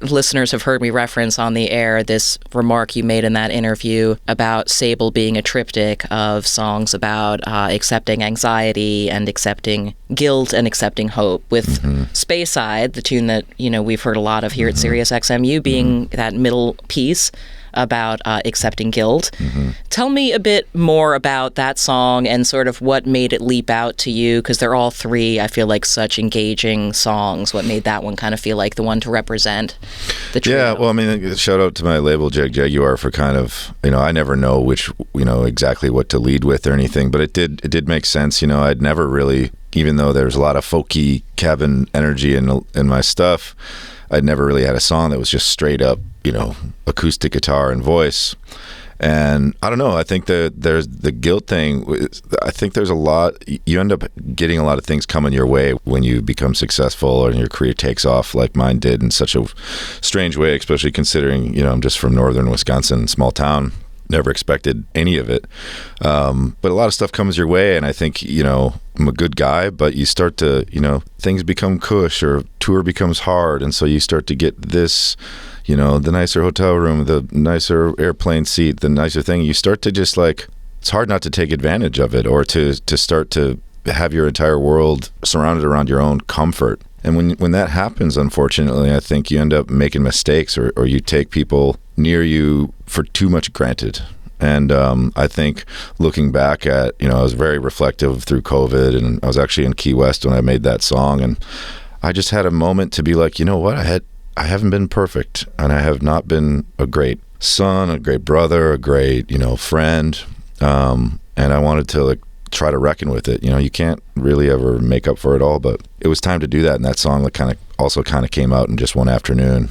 Listeners have heard me reference on the air this remark you made in that interview about SABLE being a triptych of songs about accepting anxiety and accepting guilt and accepting hope, with Speyside, the tune that we've heard a lot of here at SiriusXM, being that middle piece about accepting guilt. Tell me a bit more about that song and sort of what made it leap out to you, because they're all three, I feel like, such engaging songs. What made that one kind of feel like the one to represent the trio? Yeah, well, I mean, shout out to my label, Jaguar, for kind of, I never know which, exactly what to lead with or anything, but it did make sense. I'd never really, even though there's a lot of folky cabin energy in my stuff, I'd never really had a song that was just straight up, acoustic guitar and voice. And I don't know, I think that there's the guilt thing. I think there's a lot, you end up getting a lot of things coming your way when you become successful and your career takes off like mine did in such a strange way, especially considering, I'm just from northern Wisconsin, small town. Never expected any of it. But a lot of stuff comes your way, and I think, I'm a good guy, but you start to, things become cush or tour becomes hard, and so you start to get this, the nicer hotel room, the nicer airplane seat, the nicer thing. You start to just it's hard not to take advantage of it, or to start to have your entire world surrounded around your own comfort. And when that happens, unfortunately, I think you end up making mistakes, or you take people near you for too much granted. And I think looking back at, I was very reflective through COVID, and I was actually in Key West when I made that song, and I just had a moment to be like, you know what, I haven't been perfect, and I have not been a great son, a great brother, a great, friend, and I wanted to try to reckon with it. You can't really ever make up for it all, but it was time to do that, and that song also kind of came out in just one afternoon.